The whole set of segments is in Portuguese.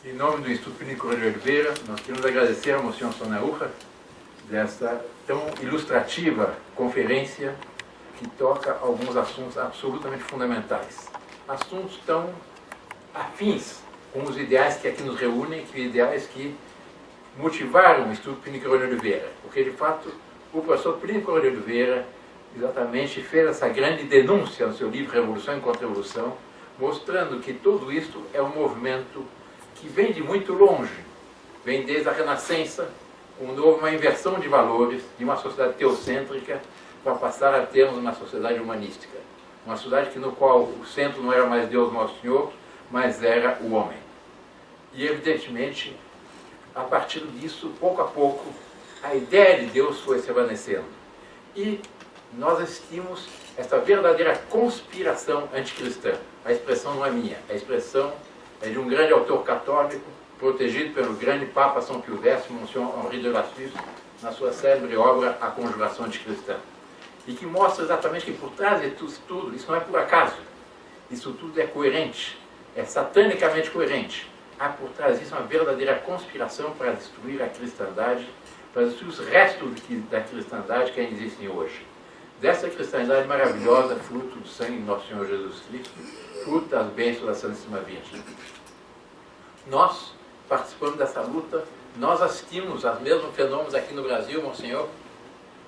Em nome do Instituto Vinícola de Oliveira, nós queremos agradecer ao Monsenhor Sonaúja desta tão ilustrativa conferência que toca alguns assuntos absolutamente fundamentais. Assuntos tão afins com os ideais que aqui nos reúnem, que ideais que motivaram o Instituto Vinícola de Oliveira. Porque, de fato, o professor Vinícola de Oliveira exatamente fez essa grande denúncia no seu livro Revolução e Contra-Revolução, mostrando que tudo isto é um movimento que vem de muito longe, vem desde a Renascença, quando houve uma inversão de valores, de uma sociedade teocêntrica, para passar a termos uma sociedade humanística. Uma sociedade no qual o centro não era mais Deus Nosso Senhor, mas era o homem. E, evidentemente, a partir disso, pouco a pouco, a ideia de Deus foi se evanescendo. E nós assistimos essa verdadeira conspiração anticristã. A expressão não é minha, a expressão é de um grande autor católico, protegido pelo grande Papa São Pio X, Monsenhor Henri de la Suisse, na sua célebre obra A Conjuração Anticristã. E que mostra exatamente que por trás de tudo, isso não é por acaso, isso tudo é coerente, é satanicamente coerente. Há por trás disso uma verdadeira conspiração para destruir a cristandade, para destruir os restos da cristandade que ainda existem hoje. Dessa cristandade maravilhosa, fruto do sangue de nosso Senhor Jesus Cristo, fruto das bênçãos da Santíssima Virgem. Nós participamos dessa luta, nós assistimos aos mesmos fenômenos aqui no Brasil, Monsenhor.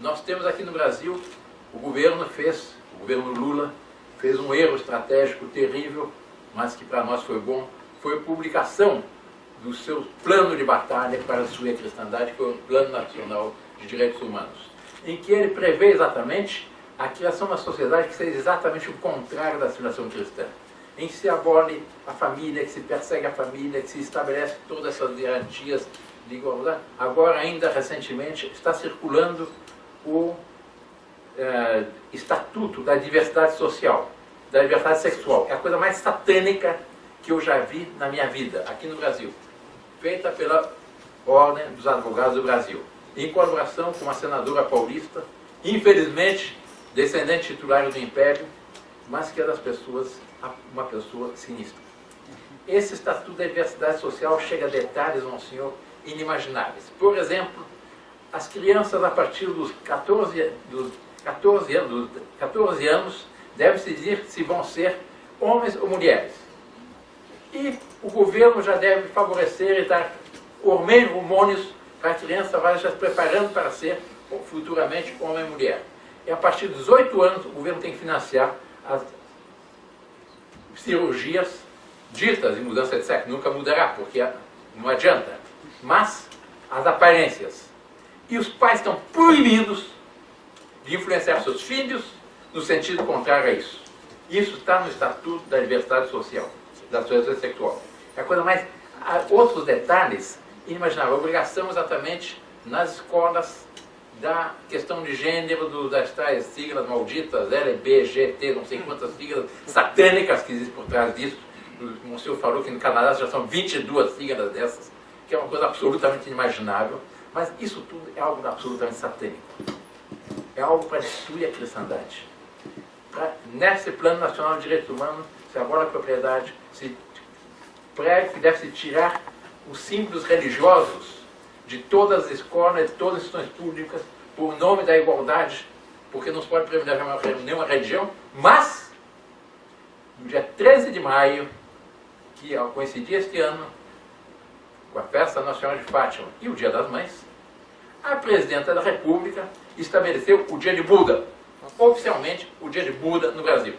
Nós temos aqui no Brasil, o governo Lula, fez um erro estratégico terrível, mas que para nós foi bom, foi a publicação do seu plano de batalha para destruir a cristandade, que foi o Plano Nacional de Direitos Humanos, em que ele prevê exatamente a criação de uma sociedade que seja exatamente o contrário da civilização cristã, em que se abole a família, que se persegue a família, que se estabelece todas essas garantias de igualdade. Agora, ainda recentemente, está circulando o Estatuto da Diversidade Social, da Diversidade Sexual. É a coisa mais satânica que eu já vi na minha vida, aqui no Brasil, feita pela Ordem dos Advogados do Brasil, em colaboração com uma senadora paulista, infelizmente, descendente titular do Império, mas que é das pessoas, uma pessoa sinistra. Esse Estatuto da Diversidade Social chega a detalhes, Monsenhor, inimagináveis. Por exemplo, as crianças a partir dos 14 anos devem se dizer se vão ser homens ou mulheres. E o governo já deve favorecer e dar hormônios para a criança vai já se preparando para ser futuramente homem e mulher. E a partir dos 18 anos o governo tem que financiar as cirurgias ditas de mudança de sexo. Nunca mudará, porque não adianta. Mas as aparências. E os pais estão proibidos de influenciar seus filhos no sentido contrário a isso. Isso está no Estatuto da Diversidade Social, da sociedade sexual. É a coisa mais... Outros detalhes inimagináveis. A obrigação exatamente nas escolas da questão de gênero, das tais siglas malditas, LBGT, não sei quantas siglas satânicas que existem por trás disso. O senhor falou que no Canadá já são 22 siglas dessas, que é uma coisa absolutamente inimaginável. Mas isso tudo é algo absolutamente satânico. É algo para destruir a cristandade. Nesse Plano Nacional de Direitos Humanos, se abola a propriedade, se prega que deve-se tirar os símbolos religiosos de todas as escolas, de todas as instituições públicas, por nome da igualdade, porque não se pode privilegiar nenhuma religião, mas, no dia 13 de maio, que ao coincidir este ano, com a Festa Nacional de Fátima e o Dia das Mães, a Presidenta da República estabeleceu o Dia de Buda, oficialmente o Dia de Buda no Brasil.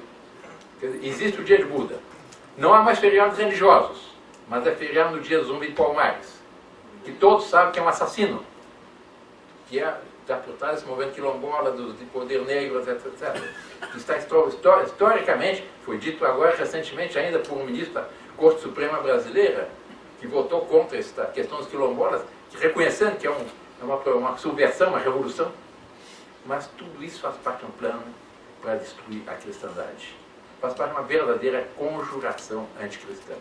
Quer dizer, existe o Dia de Buda. Não há mais feriados religiosos, mas é feriado no dia Zumbi de Palmares, que todos sabem que é um assassino, que está por trás desse movimento quilombola, de poder negro, etc. Que está historicamente, foi dito agora recentemente ainda por um ministro da Corte Suprema Brasileira, que votou contra esta questão dos quilombolas, reconhecendo que é uma subversão, uma revolução. Mas tudo isso faz parte de um plano para destruir a cristandade. Faz parte de uma verdadeira conjuração anticristã.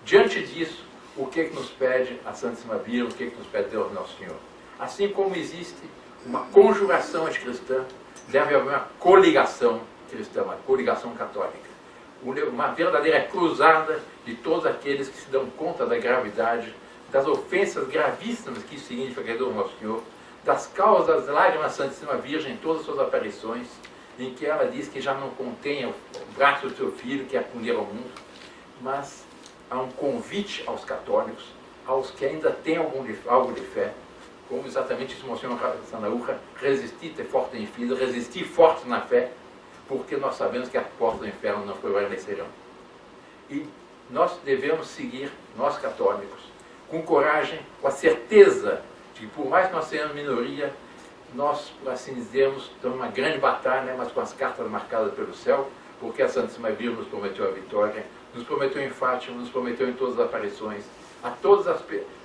Diante disso, o que nos pede a Santíssima Virgem, o que nos pede Deus Nosso Senhor? Assim como existe uma conjuração anticristã, deve haver uma coligação cristã, uma coligação católica. uma verdadeira cruzada de todos aqueles que se dão conta da gravidade, das ofensas gravíssimas que isso significa que é do nosso Senhor, das causas das lágrimas da Santíssima Virgem em todas as suas aparições, em que ela diz que já não contém o braço do seu filho, que é acudir ao mundo, mas há um convite aos católicos, aos que ainda têm algo de fé, como exatamente disse o Monsenhor Sanahúja, resistir forte em vida, resistir forte na fé, porque nós sabemos que as portas do inferno não prevalecerão. E nós devemos seguir, nós católicos, com coragem, com a certeza de que, por mais que nós sejamos minoria, nós, por assim dizermos, estamos numa grande batalha, mas com as cartas marcadas pelo céu, porque a Santíssima Virgem nos prometeu a vitória, nos prometeu em Fátima, nos prometeu em todas as aparições, a todas as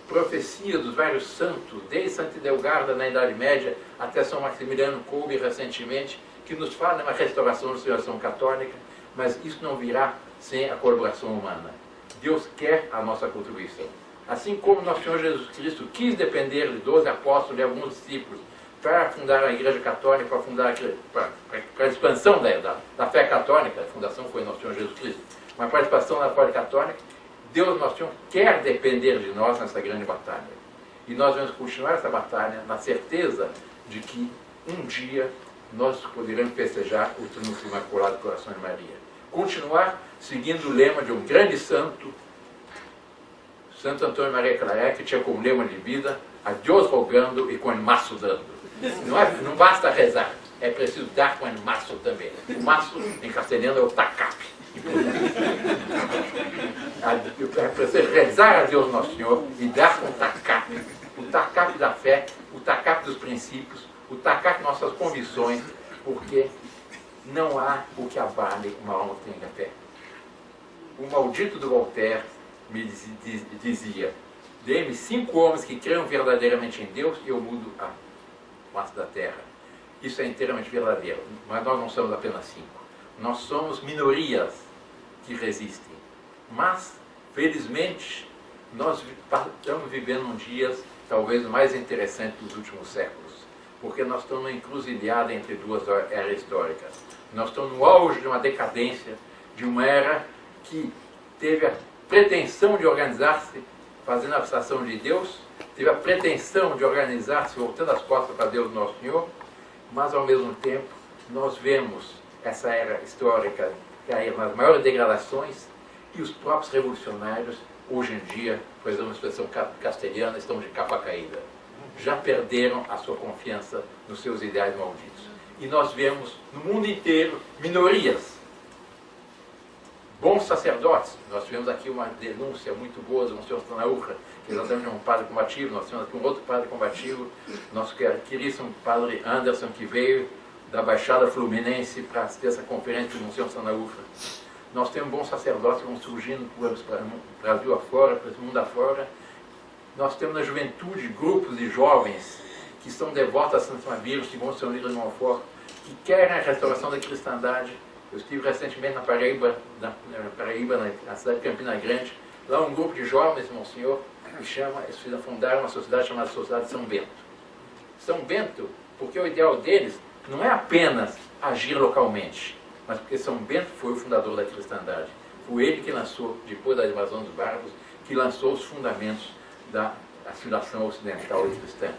profecias dos vários santos, desde Santa Idelgarda na Idade Média até São Maximiliano Kolbe recentemente, que nos fala de uma restauração da civilização católica, mas isso não virá sem a colaboração humana. Deus quer a nossa contribuição. Assim como nosso Senhor Jesus Cristo quis depender de 12 apóstolos e alguns discípulos para fundar a Igreja Católica, para a expansão da fé católica, a fundação foi nosso Senhor Jesus Cristo, mas para a expansão da fé católica, Deus, nosso Senhor, quer depender de nós nessa grande batalha. E nós vamos continuar essa batalha na certeza de que um dia nós poderemos festejar o triunfo imaculado do coração de Maria. Continuar seguindo o lema de um grande santo, Santo Antônio Maria Claret, que tinha como lema de vida, a Deus rogando e com o maço dando. Não basta rezar, é preciso dar com o maço também. O maço, em castelhano, é o tacape. É preciso rezar a Deus Nosso Senhor e dar com o tacape da fé, o tacape dos princípios, o tacape de nossas convicções, porque não há o que abale uma alma que tenha fé. O maldito do Voltaire me dizia: dê-me 5 homens que creiam verdadeiramente em Deus e eu mudo a face da terra. Isso é inteiramente verdadeiro, mas nós não somos apenas 5. Nós somos minorias que resistem. Mas, felizmente, nós estamos vivendo dias talvez mais interessantes dos últimos séculos, porque nós estamos numa encruzilhada entre 2 eras históricas. Nós estamos no auge de uma decadência, de uma era que teve a pretensão de organizar-se fazendo a abstração de Deus, teve a pretensão de organizar-se voltando as costas para Deus Nosso Senhor, mas ao mesmo tempo nós vemos essa era histórica cair nas maiores degradações e os próprios revolucionários, hoje em dia, por exemplo, uma expressão castelhana, estão de capa caída. Já perderam a sua confiança nos seus ideais malditos. E nós vemos no mundo inteiro minorias. Bons sacerdotes. Nós tivemos aqui uma denúncia muito boa do Monsenhor Sanahúja, que exatamente é um padre combativo. Nós temos aqui um outro padre combativo, nosso queridíssimo padre Anderson, que veio da Baixada Fluminense para ter essa conferência do Monsenhor Sanahúja. Nós temos bons sacerdotes que vão surgindo para o Brasil afora, para o mundo afora. Nós temos na juventude grupos de jovens que são devotos à Santíssima Virgem, que vão ser unidos de Montfort, que querem a restauração da cristandade. Eu estive recentemente na Paraíba, na cidade de Campina Grande. Lá um grupo de jovens, Monsenhor, eles fundaram uma sociedade chamada Sociedade São Bento. São Bento, porque o ideal deles não é apenas agir localmente, mas porque São Bento foi o fundador da cristandade. Foi ele que lançou, depois da invasão dos bárbaros, que lançou os fundamentos da civilização ocidental e cristã.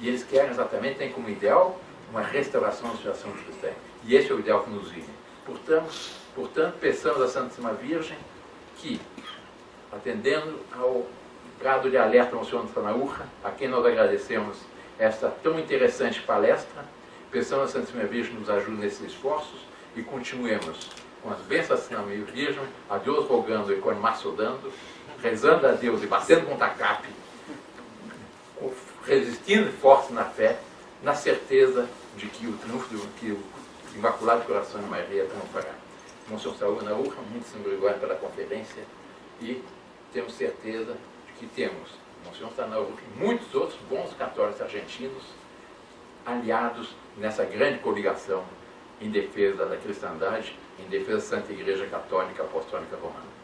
E eles querem exatamente, têm como ideal uma restauração da civilização cristã. E esse é o ideal que nos vive. Portanto, peçamos à Santíssima Virgem que, atendendo ao grado de alerta do Monsenhor Sanahúja, a quem nós agradecemos esta tão interessante palestra, peçamos à Santíssima Virgem que nos ajude nesses esforços e continuemos com as bênçãos da Santíssima Virgem, a Deus rogando e com o maço dando, rezando a Deus e batendo com o tacape, resistindo forte na fé, na certeza de que o triunfo que o Imaculado Coração de Maria triunfará. Monsenhor Sanahúja, muito obrigado pela conferência e temos certeza de que temos Monsenhor Sanahúja e muitos outros bons católicos argentinos aliados nessa grande coligação em defesa da cristandade, em defesa da Santa Igreja Católica Apostólica Romana.